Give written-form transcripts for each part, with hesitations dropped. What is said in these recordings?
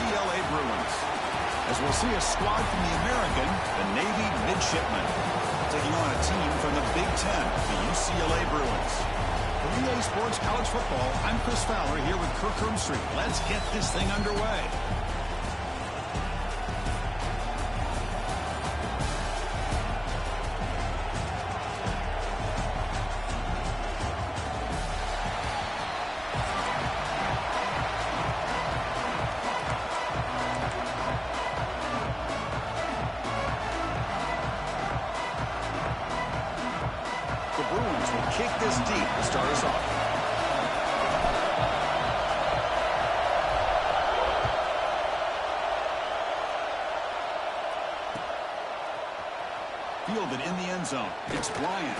UCLA Bruins. As we'll see a squad from the American, the Navy Midshipmen, taking on a team from the Big Ten, the UCLA Bruins. For EA Sports College Football, I'm Chris Fowler here with Kirk Herbstreit. Let's get this thing underway. The Bruins will kick this deep to start us off. Fielded in the end zone. It's Bryant.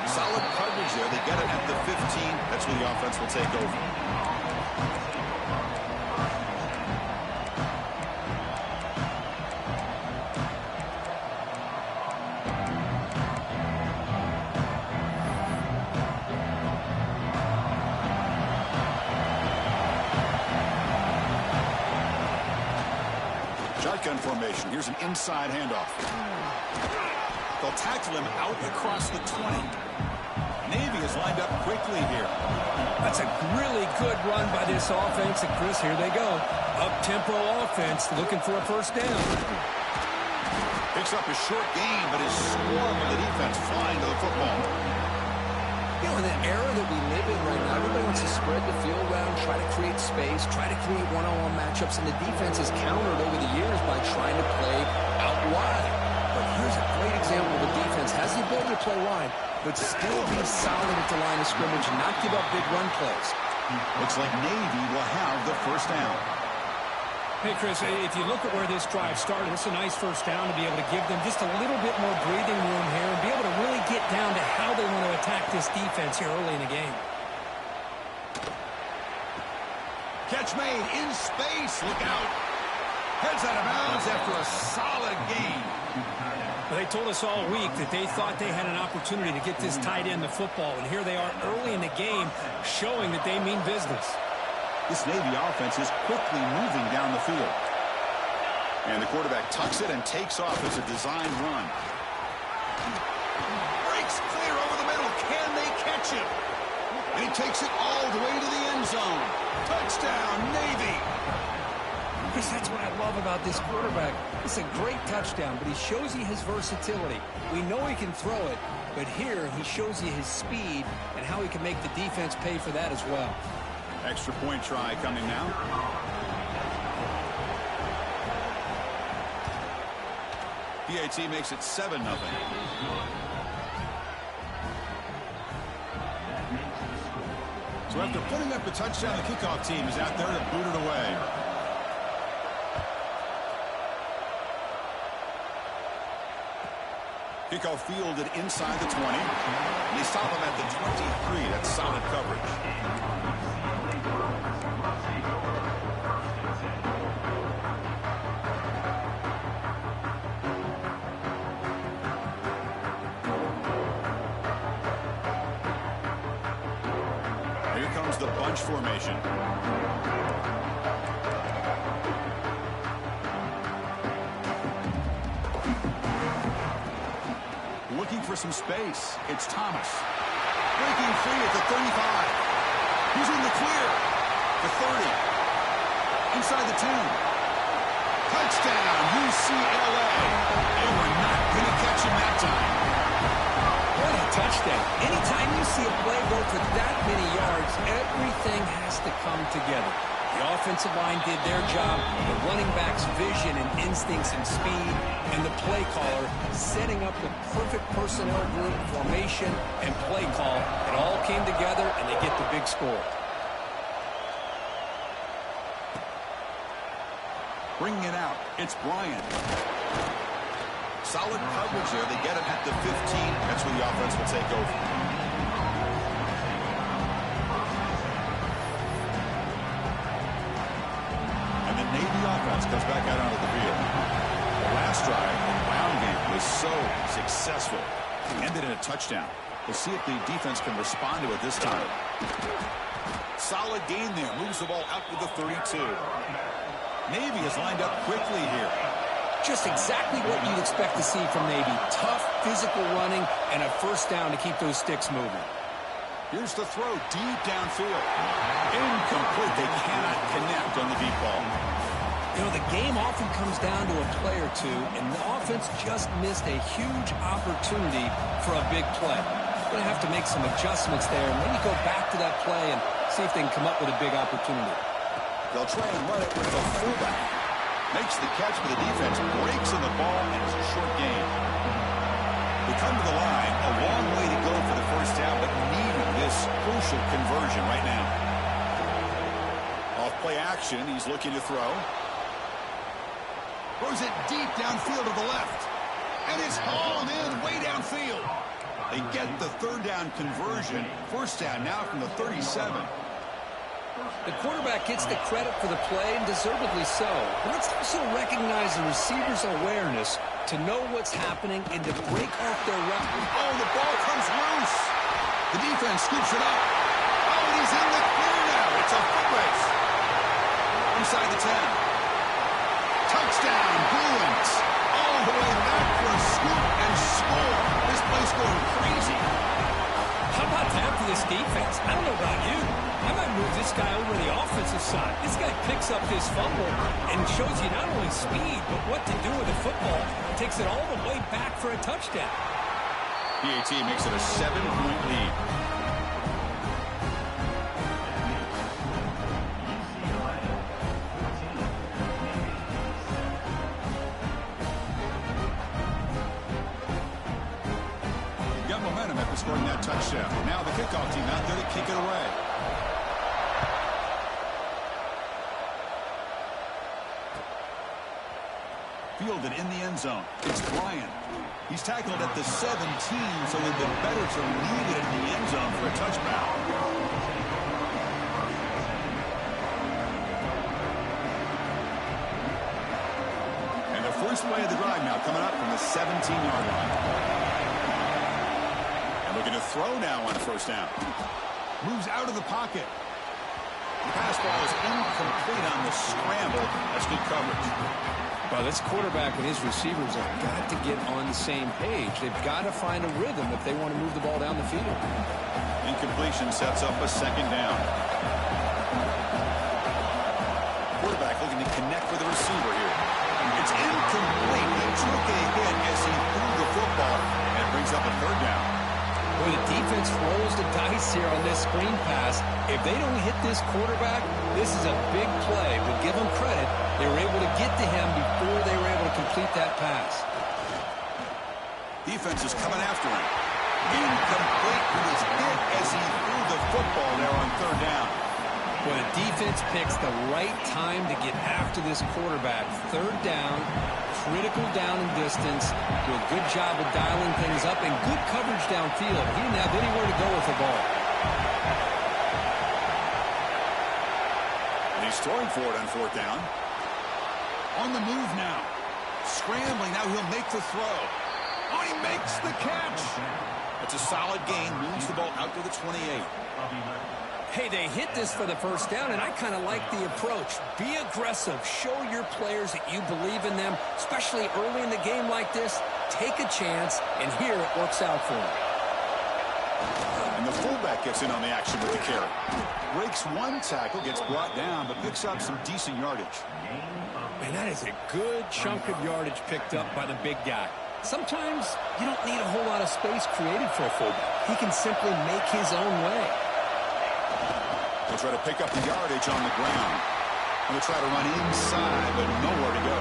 Solid coverage there. They get it at the 15. That's where the offense will take over. Shotgun formation. Here's an inside handoff. They'll tackle him out across the 20. Navy is lined up quickly here. That's a really good run by this offense. And Chris, here they go. Up-tempo offense looking for a first down. Picks up a short gain, but is swarmed with the defense flying to the football. You know, in the era that we live in right now, everybody wants to spread the field around, try to create space, try to create one-on-one matchups, and the defense has countered over the years by trying to play out wide. But here's a great example of a defense has the ability to play wide, but still be solid at the line of scrimmage and not give up big run plays. Looks like Navy will have the first down. Hey, Chris, if you look at where this drive started, it's a nice first down to be able to give them just a little bit more breathing room here and be able to really get down to how they want to attack this defense here early in the game. Catch made in space. Look out. Heads out of bounds after a solid gain. Well, they told us all week that they thought they had an opportunity to get this tight end the football, and here they are early in the game showing that they mean business. This Navy offense is quickly moving down the field. And the quarterback tucks it and takes off as a designed run. Breaks clear over the middle. Can they catch him? And he takes it all the way to the end zone. Touchdown, Navy. Chris, that's what I love about this quarterback. It's a great touchdown, but he shows you his versatility. We know he can throw it, but here he shows you his speed and how he can make the defense pay for that as well. Extra point try coming now. PAT makes it 7-0. So after putting up the touchdown, the kickoff team is out there to boot it away. Kickoff fielded inside the 20. And they stop him at the 23. That's solid coverage. Here comes the bunch formation. Looking for some space. It's Thomas. Breaking free at the 35. He's in the clear. The 30. Inside the 10. Touchdown, UCLA. And we're not going to catch him that time. What a touchdown. Anytime you see a play go for that many yards, everything has to come together. The offensive line did their job, the running back's vision and instincts and speed, and the play caller setting up the perfect personnel group, formation, and play call. It all came together, and they get the big score. Bringing it out, it's Bryant. Solid coverage there. They get him at the 15. That's where the offense will take over. And the Navy offense comes back out onto the field. The last drive, the ground game, was so successful. Ended in a touchdown. We'll see if the defense can respond to it this time. Solid gain there. Moves the ball out to the 32. Navy has lined up quickly here. Just exactly what you'd expect to see from Navy. Tough, physical running, and a first down to keep those sticks moving. Here's the throw deep downfield. Incomplete. They cannot connect on the deep ball. You know, the game often comes down to a play or two, and the offense just missed a huge opportunity for a big play. Going to have to make some adjustments there and maybe go back to that play and see if they can come up with a big opportunity. They'll try and run it with the fullback. Makes the catch for the defense, breaks in the ball, and it's a short gain. They come to the line, a long way to go for the first down, but needing this crucial conversion right now. Off play action, he's looking to throw. Throws it deep downfield to the left. And it's hauled in way downfield. They get the third down conversion. First down now from the 37. The quarterback gets the credit for the play, and deservedly so. But let's also recognize the receiver's awareness to know what's happening and to break off their route. Oh, the ball comes loose. The defense scoops it up. Oh, and he's in the clear now. It's a foot race. Inside the 10. Touchdown, Bruins. All the way back for a scoop and score. This place going crazy. How about that for this defense? I don't know about you. I might move this guy over to the offensive side. This guy picks up this fumble and shows you not only speed, but what to do with the football. Takes it all the way back for a touchdown. PAT makes it a 7-point lead. Got momentum after scoring that touchdown. Now the kickoff team out there to kick it away. Fielded in the end zone. It's Bryant. He's tackled at the 17, so they've been better to leave it in the end zone for a touchdown. And the first play of the drive now coming up from the 17-yard line. And looking to throw now on first down. Moves out of the pocket. The pass ball is incomplete on the scramble. That's good coverage. Well, this quarterback and his receivers have got to get on the same page. They've got to find a rhythm if they want to move the ball down the field. Incompletion sets up a second down. Quarterback looking to connect with the receiver here. It's incomplete. He took a hit as he threw the football, and it brings up a third down. Well, the defense rolls the dice here on this screen pass. If they don't hit this quarterback, this is a big play. But give them credit, they were able to get to him before they were able to complete that pass. Defense is coming after him. Incomplete. He was hit as he threw the football there on third down. Well, the defense picks the right time to get after this quarterback. Third down, critical down and distance. Do a good job of dialing things up and good coverage downfield. He didn't have anywhere to go with the ball. And he's throwing for it on fourth down. On the move now. Scrambling. Now he'll make the throw. Oh, he makes the catch. It's a solid gain. Moves the ball out to the 28. Hey, they hit this for the first down, and I kind of like the approach. Be aggressive. Show your players that you believe in them, especially early in the game like this. Take a chance, and here it works out for them. And the fullback gets in on the action with the carry. Breaks one tackle, gets brought down, but picks up some decent yardage. Man, that is a good chunk of yardage picked up by the big guy. Sometimes you don't need a whole lot of space created for a fullback. He can simply make his own way. They'll try to pick up the yardage on the ground. They'll try to run inside, but nowhere to go.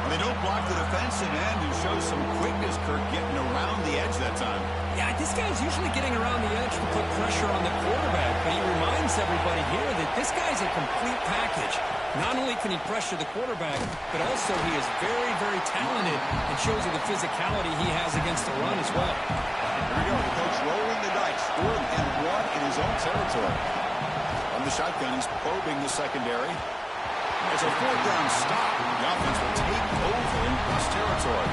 And they don't block the defensive end, who shows some quickness, Kirk, getting around the edge that time. Yeah, this guy's usually getting around the edge to put pressure on the quarterback, but he reminds everybody here that this guy's a complete package. Not only can he pressure the quarterback, but also he is very, very talented and shows you the physicality he has against the run as well. Here we go, the coach rolling the dice, 4th and 1 in his own territory. From the shotgun, he's probing the secondary. It's a 4th down stop. The offense will take over in cross territory.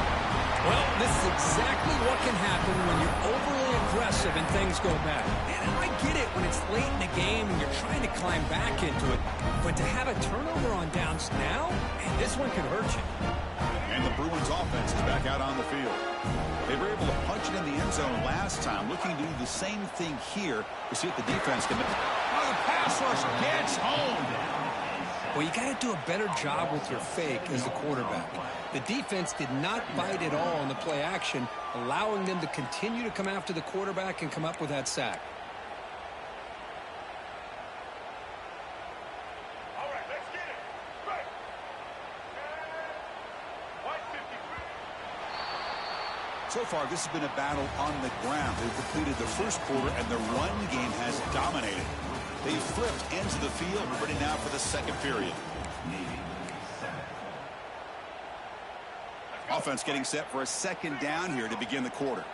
Well, this is exactly what can happen when you're overly aggressive and things go bad. And I get it when it's late in the game and you're trying to climb back into it. But to have a turnover on downs now, and this one could hurt you. And the Bruins offense is back out on the field. They were able to punch it in the end zone last time, looking to do the same thing here to see if the defense can. Oh, the pass rush gets home. Well, you got to do a better job with your fake as the quarterback. The defense did not bite at all on the play action, allowing them to continue to come after the quarterback and come up with that sack. All right, let's get it. Right. So far, this has been a battle on the ground. They've completed the first quarter, and the run game has dominated. They've flipped ends of the field, ready now for the second period. Offense getting set for a second down here to begin the quarter.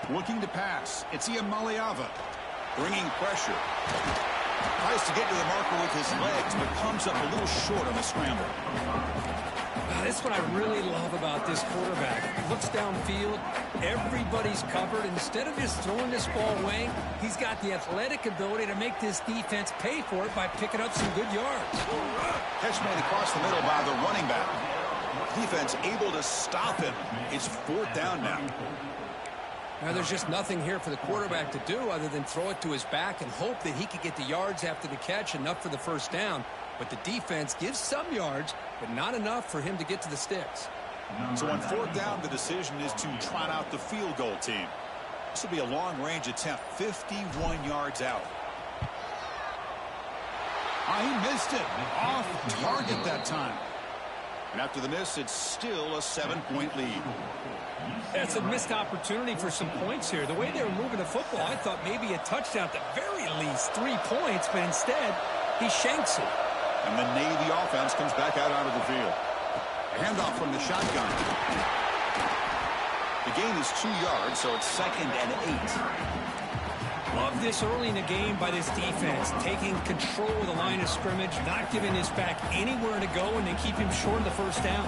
Looking to pass. It's Iamaleava. Bringing pressure. Tries to get to the marker with his legs, but comes up a little short on the scramble. This is what I really love about this quarterback. Looks downfield, everybody's covered. Instead of just throwing this ball away, he's got the athletic ability to make this defense pay for it by picking up some good yards. Catch made across the middle by the running back. Defense able to stop him. It's fourth down now. Now, there's just nothing here for the quarterback to do other than throw it to his back and hope that he could get the yards after the catch, enough for the first down. But the defense gives some yards, but not enough for him to get to the sticks. So on fourth down, the decision is to trot out the field goal team. This will be a long-range attempt, 51 yards out. He missed it. Off target that time. And after the miss, it's still a 7-point lead. That's a missed opportunity for some points here. The way they were moving the football, I thought maybe a touchdown, at the very least 3 points, but instead, he shanks it. And the Navy offense comes back out onto the field. A handoff from the shotgun. The gain is 2 yards, so it's 2nd and 8. Love this early in the game by this defense, taking control of the line of scrimmage, not giving his back anywhere to go, and they keep him short of the first down.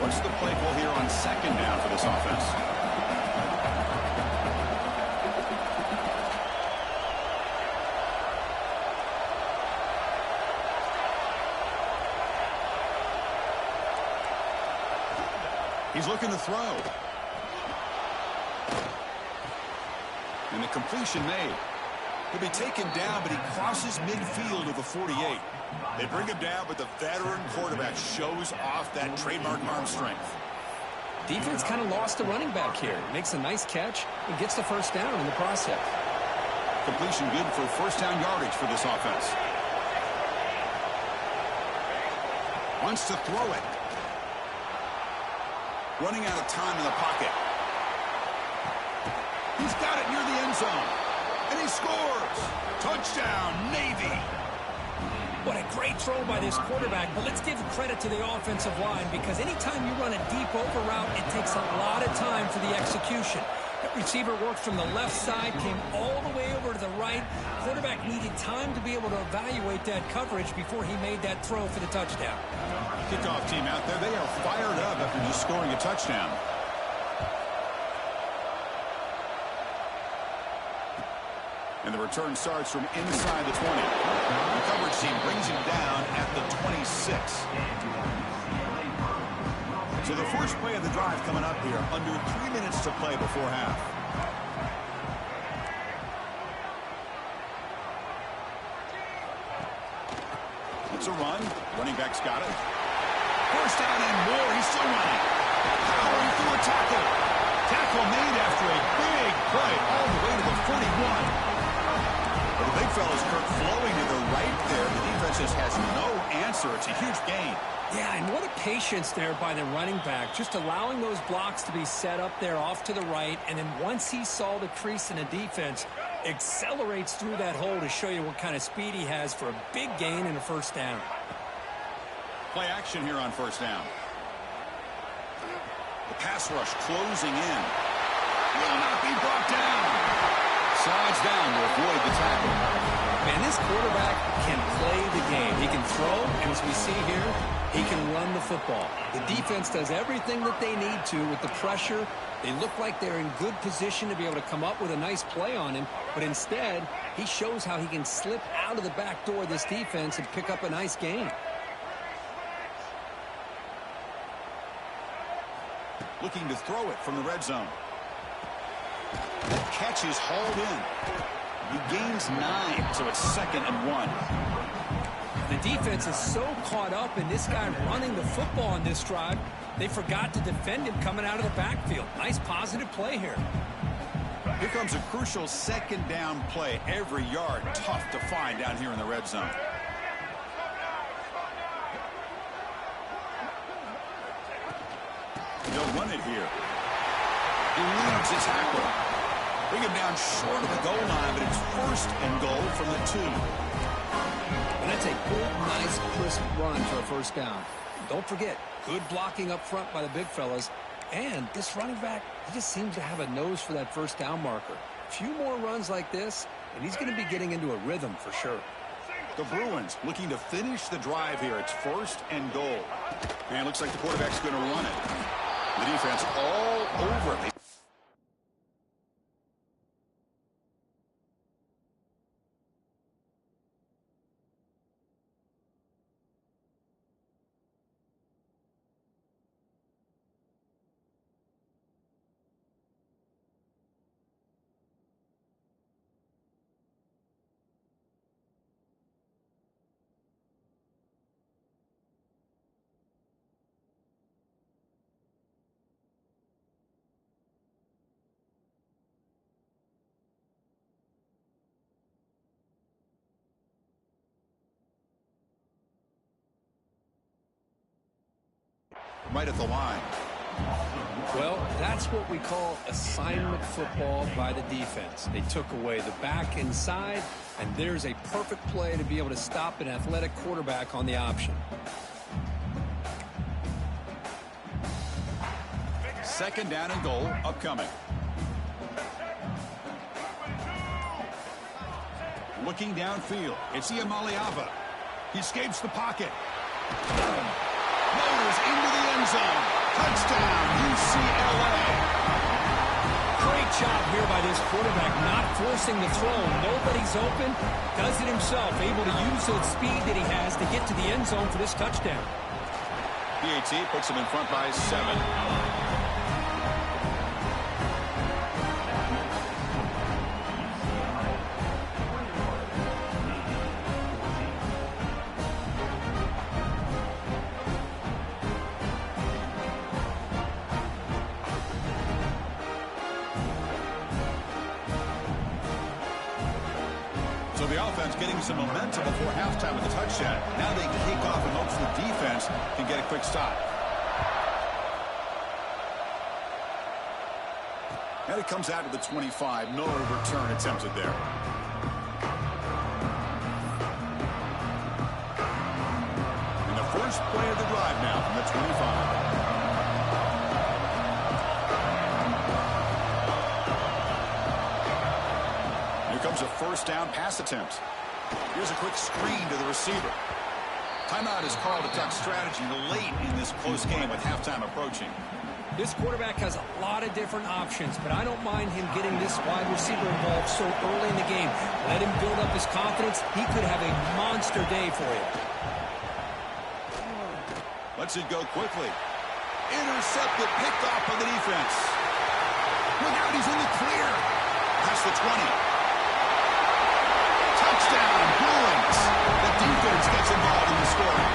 What's the play call here on 2nd down for this offense? He's looking to throw. And the completion made. He'll be taken down, but he crosses midfield of the 48. They bring him down, but the veteran quarterback shows off that trademark arm strength. Defense kind of lost the running back here. Makes a nice catch and gets the first down in the process. Completion good for first down yardage for this offense. Wants to throw it. Running out of time in the pocket. He's got it near the end zone. And he scores. Touchdown, Navy. What a great throw by this quarterback, but let's give credit to the offensive line, because anytime you run a deep over route, it takes a lot of time for the execution. That receiver worked from the left side, came all the way over to the right. Quarterback needed time to be able to evaluate that coverage before he made that throw for the touchdown. Kickoff team out there, they are fired up after just scoring a touchdown. And the return starts from inside the 20. The coverage team brings him down at the 26. So the first play of the drive coming up here, under 3 minutes to play before half. It's a run. Running back's got it. First down and more. He's still running. Powering through a tackle. Tackle made after a big play all the way to the 41. But the big fella's Kirk flowing to the right there. The defense just has no answer. It's a huge gain. Yeah, and what a patience there by the running back, just allowing those blocks to be set up there off to the right, and then once he saw the crease in the defense, accelerates through that hole to show you what kind of speed he has for a big gain and a first down. Play action here on first down. The pass rush closing in. Will not be brought down. Slides down to avoid the tackle. And this quarterback can play the game. He can throw, and as we see here, he can run the football. The defense does everything that they need to with the pressure. They look like they're in good position to be able to come up with a nice play on him, but instead, he shows how he can slip out of the back door of this defense and pick up a nice gain. Looking to throw it from the red zone. That catch is hauled in. He gains 9, so it's 2nd and 1. The defense is so caught up in this guy running the football on this drive, they forgot to defend him coming out of the backfield. Nice positive play here. Here comes a crucial 2nd down play. Every yard tough to find down here in the red zone. They'll run it here. Eludes a tackle. Bring him down short of the goal line, but it's 1st and goal from the 2. And that's a good, nice, crisp run for a 1st down. Don't forget, good blocking up front by the big fellas. And this running back, he just seems to have a nose for that 1st down marker. A few more runs like this, and he's going to be getting into a rhythm for sure. The Bruins looking to finish the drive here. It's 1st and goal. And looks like the quarterback's going to run it. The defense all over it. Right at the line. Well, that's what we call assignment football by the defense. They took away the back inside, and there's a perfect play to be able to stop an athletic quarterback on the option. 2nd down and goal upcoming. Looking downfield. It's Iamaleava. He escapes the pocket. Motors into the end zone. Touchdown, UCLA. Great job here by this quarterback, not forcing the throw. Nobody's open. Does it himself, able to use the speed that he has to get to the end zone for this touchdown. PAT puts him in front by 7. So the offense getting some momentum before halftime with the touchdown. Now they can kick off and hopes the defense can get a quick stop. And it comes out to the 25. No return attempted there. And the first play of the drive now from the 25. Comes a 1st down pass attempt. Here's a quick screen to the receiver. Timeout is called to talk strategy late in this close game with halftime approaching. This quarterback has a lot of different options, but I don't mind him getting this wide receiver involved so early in the game. Let him build up his confidence. He could have a monster day for you. Lets it go quickly. Intercepted, picked off by the defense. Look out, he's in the clear. Past the 20. Touchdown, Bruins. The defense gets involved in the scoring.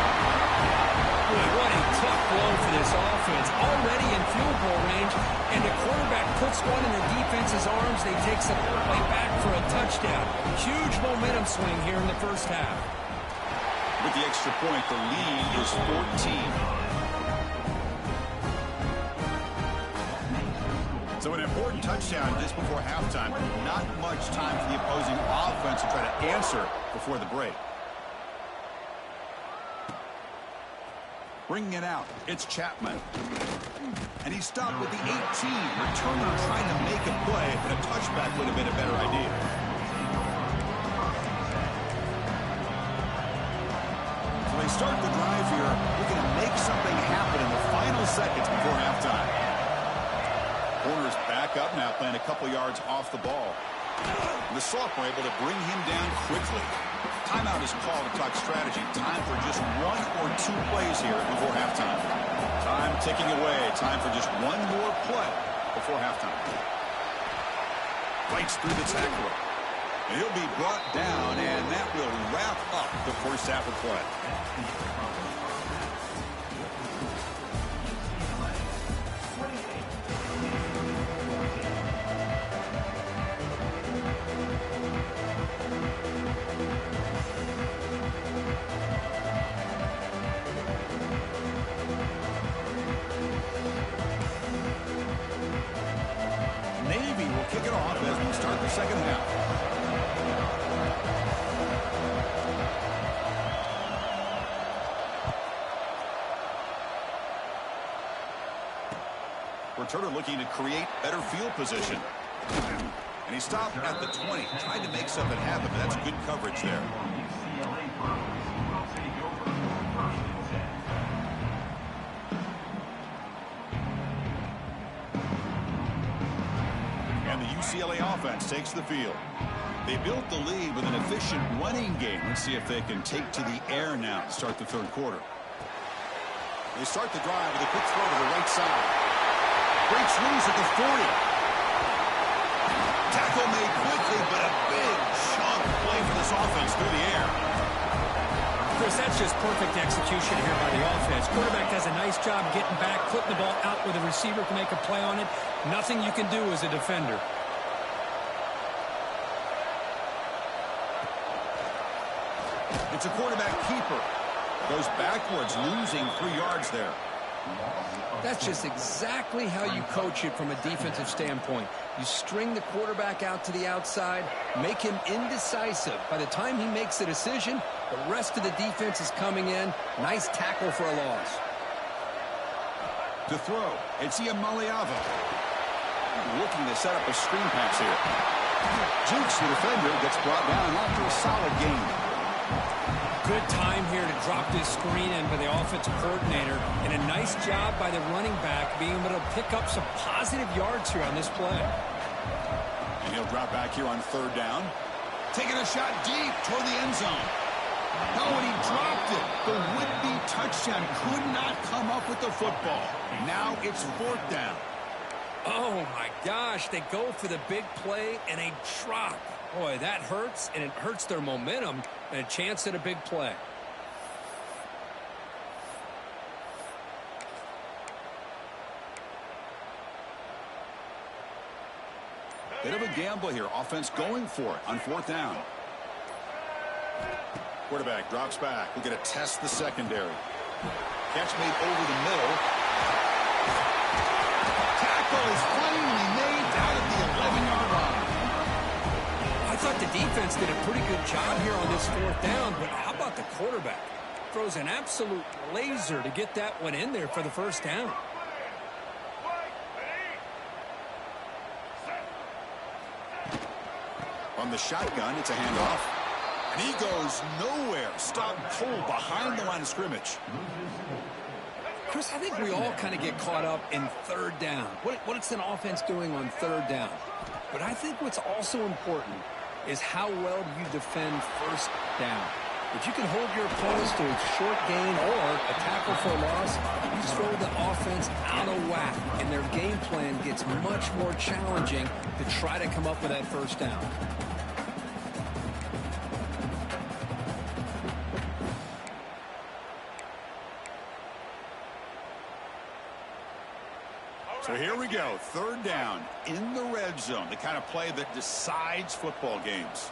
Boy, what a tough blow for this offense. Already in field goal range, and the quarterback puts one in the defense's arms. They take some play back for a touchdown. Huge momentum swing here in the 1st half. With the extra point, the lead is 14. So an important touchdown just before halftime. Not much time for the opposing offense to try to answer before the break. Bringing it out, it's Chapman. And he stopped with the 18. Returner trying to make a play, but a touchback would have been a better idea. start the drive here, looking to make something happen in the final seconds before halftime. Corner's back up now, playing a couple yards off the ball. The sophomore able to bring him down quickly. Timeout is called to talk strategy. Time for just 1 or 2 plays here before halftime. Time ticking away. Time for just 1 more play before halftime. Fights through the tackler. And he'll be brought down, and that will wrap up the first half of play. Kick it off as we start the second half. Returner looking to create better field position. And he stopped at the 20, trying to make something happen, but that's good coverage there. UCLA offense takes the field. They built the lead with an efficient running game. Let's see if they can take to the air now to start the third quarter. They start the drive with a quick throw to the right side. Breaks loose at the 40. Tackle made quickly, but a big chunk play for this offense through the air. Chris, that's just perfect execution here by the offense. Quarterback does a nice job getting back, putting the ball out where the receiver can make a play on it. Nothing you can do as a defender. It's a quarterback keeper. Goes backwards, losing 3 yards there. That's just exactly how you coach it from a defensive standpoint. You string the quarterback out to the outside, make him indecisive. By the time he makes a decision, the rest of the defense is coming in. Nice tackle for a loss. To throw, it's Iamaleava. Looking to set up a screen pass here. Jukes the defender, gets brought down after a solid gain. Good time here to drop this screen in by the offensive coordinator, and a nice job by the running back being able to pick up some positive yards here on this play. And he'll drop back here on third down. Taking a shot deep toward the end zone. No, and he dropped it. The would-be touchdown could not come up with the football. Now it's fourth down. Oh, my gosh. They go for the big play and a drop. Boy, that hurts, and it hurts their momentum and a chance at a big play. Bit of a gamble here. Offense going for it on fourth down. Quarterback drops back. We're going to test the secondary. Catch made over the middle. Tackle is finally made down at the 11-yard line. I thought the defense did a pretty good job here on this fourth down, but how about the quarterback? Throws an absolute laser to get that one in there for the first down. From the shotgun, it's a handoff. And he goes nowhere. Stop pull behind the line of scrimmage. Chris, I think we all kind of get caught up in third down. What's an offense doing on third down? But I think what's also important is how well do you defend first down. If you can hold your opponents to a short gain or a tackle for a loss, you throw the offense out of whack, and their game plan gets much more challenging to try to come up with that first down. So here we go, third down in the red zone, the kind of play that decides football games.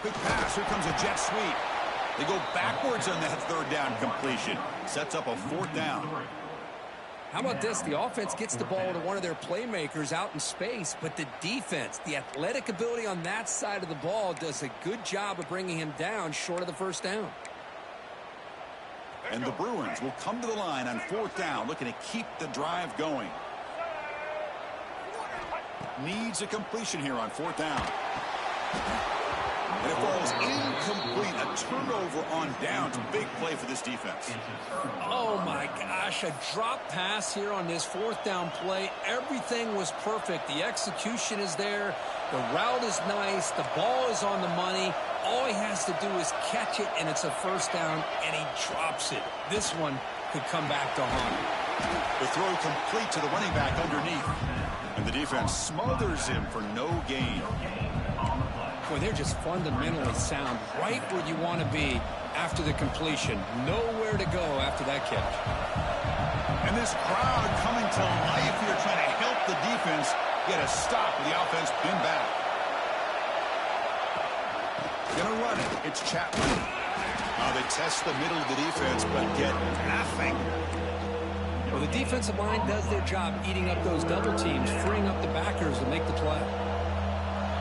Quick pass, here comes a jet sweep. They go backwards on that third down completion. Sets up a fourth down. How about this? The offense gets the ball to one of their playmakers out in space, but the defense, the athletic ability on that side of the ball does a good job of bringing him down short of the first down. And the Bruins will come to the line on fourth down, looking to keep the drive going. Needs a completion here on fourth down. And it falls incomplete. A turnover on downs. Big play for this defense. Oh, my gosh. A drop pass here on this fourth down play. Everything was perfect. The execution is there. The route is nice. The ball is on the money. All he has to do is catch it, and it's a first down, and he drops it. This one could come back to haunt him. The throw complete to the running back underneath. And the defense smothers him for no gain. Boy, they're just fundamentally sound, right where you want to be after the completion. Nowhere to go after that catch. And this crowd coming to life here, trying to help the defense get a stop with the offense pinned back. Gonna run it. It's Chapman. They test the middle of the defense, but get nothing. Well, the defensive line does their job eating up those double teams, freeing up the backers to make the play.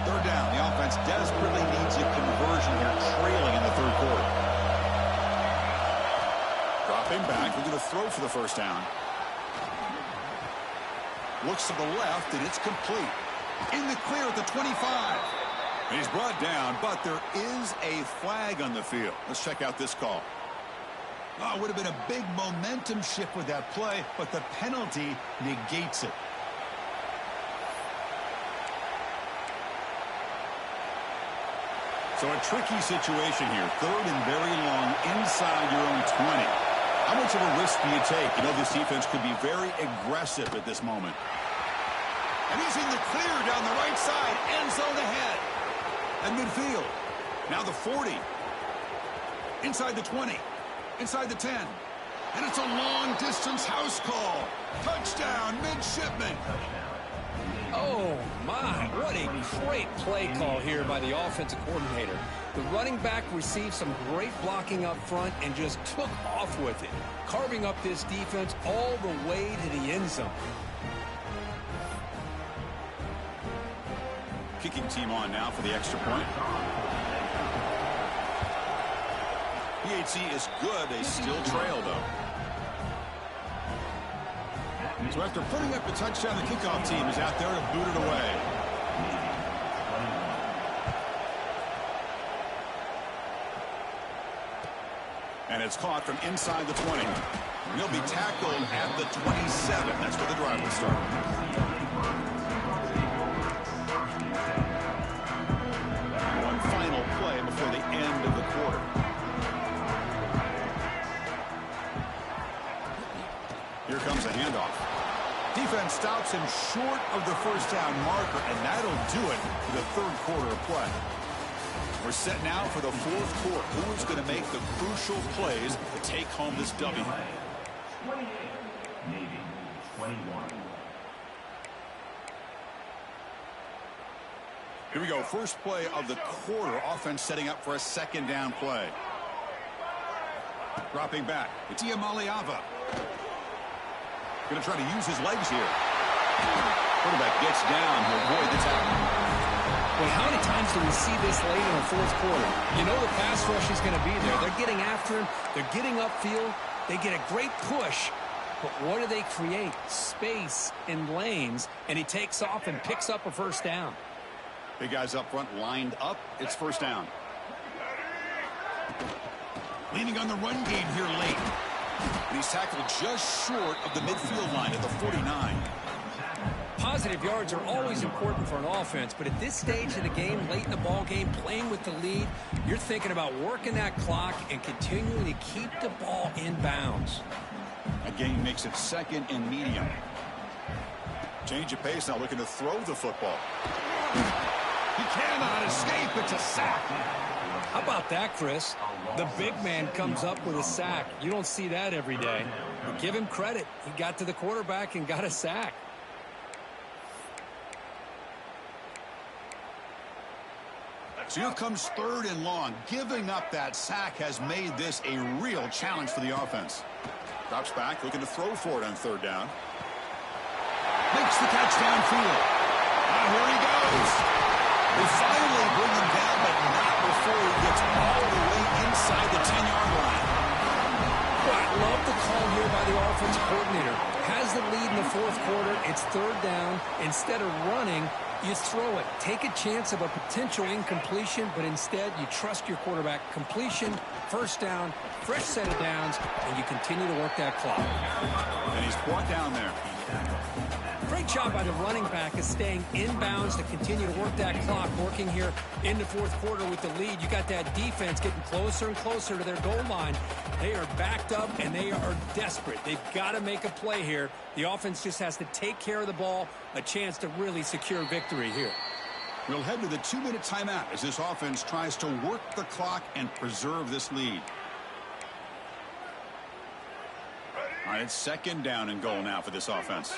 Third down. The offense desperately needs a conversion here, trailing in the third quarter. Dropping back. We're going to throw for the first down. Looks to the left, and it's complete. In the clear at the 25. And he's brought down, but there is a flag on the field. Let's check out this call. Oh, it would have been a big momentum shift with that play, but the penalty negates it. So a tricky situation here. Third and very long inside your own 20. How much of a risk do you take? You know, this defense could be very aggressive at this moment. And he's in the clear down the right side. End zone ahead. At midfield. Now the 40. Inside the 20. Inside the 10. And it's a long-distance house call. Touchdown, midshipman. Oh, my. What a great play call here by the offensive coordinator. The running back received some great blocking up front and just took off with it, carving up this defense all the way to the end zone. Kicking team on now for the extra point. PHC is good. They still trail, though. So after putting up a touchdown, the kickoff team is out there to boot it away. And it's caught from inside the 20. And he'll be tackled at the 27. That's where the drive will start. One final play before the end of the quarter. Here comes a handoff. Defense stops him short of the first down marker, and that'll do it for the third quarter of play. We're set now for the fourth quarter. Who is going to make the crucial plays to take home this W? 28, Navy, 21. Here we go. First play of the quarter. Offense setting up for a second down play. Dropping back. It's Iamaleava. Going to try to use his legs here. Quarterback gets down to avoid the tackle. Well, how many times do we see this late in the fourth quarter? You know the pass rush is going to be there. They're getting after him. They're getting upfield. They get a great push. But what do they create? Space in lanes. And he takes off and picks up a first down. Big guys up front lined up. It's first down. Leaning on the run game here late. And he's tackled just short of the midfield line at the 49. Positive yards are always important for an offense, but at this stage of the game, late in the ball game, playing with the lead, you're thinking about working that clock and continuing to keep the ball in bounds. That gain makes it second and medium. Change of pace now, looking to throw the football. He cannot escape. It's a sack. How about that, Chris? The big man comes up with a sack. You don't see that every day. But give him credit. He got to the quarterback and got a sack. So here comes third and long. Giving up that sack has made this a real challenge for the offense. Drops back, looking to throw for it on third down. Makes the catch downfield. Here he goes. They finally bring him down, but not before he gets all the way inside the 10-yard line. Well, I love the call here by the offensive coordinator. Has the lead in the fourth quarter. It's third down. Instead of running, You throw it. Take a chance of a potential incompletion, but instead you trust your quarterback. Completion, first down, fresh set of downs, and you continue to work that clock. And he's brought down there. Great job by the running back of staying inbounds to continue to work that clock, working here in the fourth quarter with the lead. You got that defense getting closer and closer to their goal line. They are backed up, and they are desperate. They've got to make a play here. The offense just has to take care of the ball, a chance to really secure victory here. We'll head to the 2-minute timeout as this offense tries to work the clock and preserve this lead. All right, it's second down and goal now for this offense.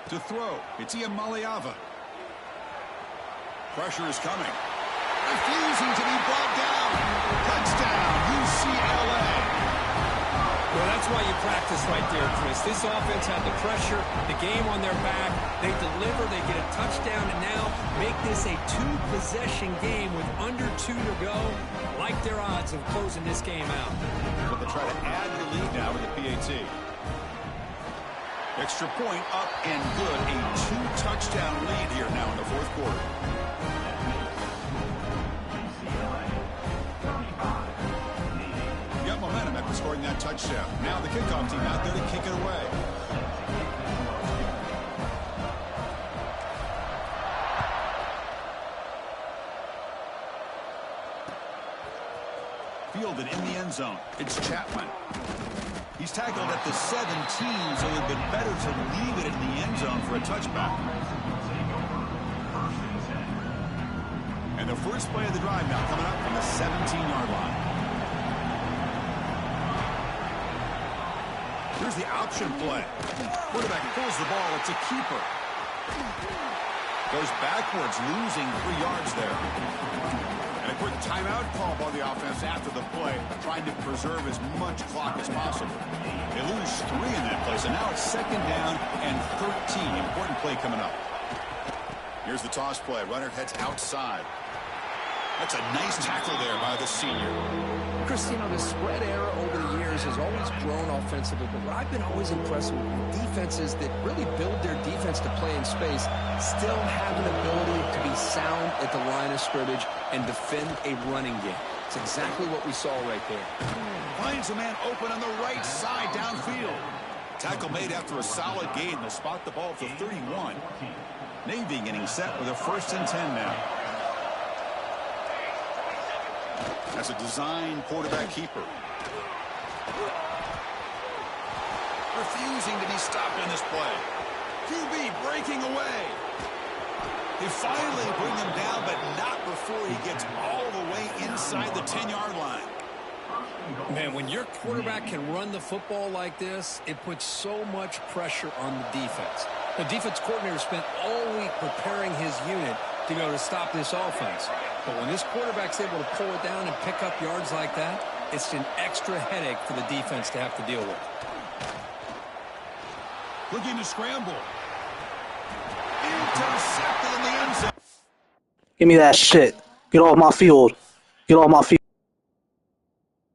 To throw, it's Iamaleava. Pressure is coming. Refusing to be brought down. Touchdown, UCLA. Well, that's why you practice right there, Chris. This offense had the pressure, the game on their back. They deliver, they get a touchdown, and now make this a two-possession game with under 2 to go. Like their odds of closing this game out. But they'll try to add to the lead now with the PAT. Extra point up and good. A 2-touchdown lead here now in the fourth quarter. Got momentum after scoring that touchdown. Now the kickoff team out there to kick it away. Fielded in the end zone. It's Chapman. He's tackled at the 17, so it would have been better to leave it in the end zone for a touchback. And the first play of the drive now coming up from the 17-yard line. Here's the option play. Quarterback pulls the ball. It's a keeper. Goes backwards, losing 3 yards there. And a quick timeout call by the offense after the play, trying to preserve as much clock as possible. They lose 3 in that play, so now it's second down and 13. Important play coming up. Here's the toss play. Runner heads outside. That's a nice tackle there by the senior. Chris, you know, the spread era over the years has always grown offensively, but what I've been always impressed with defenses that really build their defense to play in space still have an ability to be sound at the line of scrimmage and defend a running game. It's exactly what we saw right there. Finds a man open on the right side downfield. Tackle made after a solid gain. They'll spot the ball at the 31. Navy getting set with a 1st and 10 now. As a design quarterback keeper. Refusing to be stopped on this play. QB breaking away. They finally bring him down, but not before he gets all the way inside the 10-yard line. Man, when your quarterback can run the football like this, it puts so much pressure on the defense. The defense coordinator spent all week preparing his unit to be able to stop this offense. But when this quarterback's able to pull it down and pick up yards like that, it's an extra headache for the defense to have to deal with. Looking to scramble. Intercepted in the end zone. Give me that shit. Get off my field. Get off my field.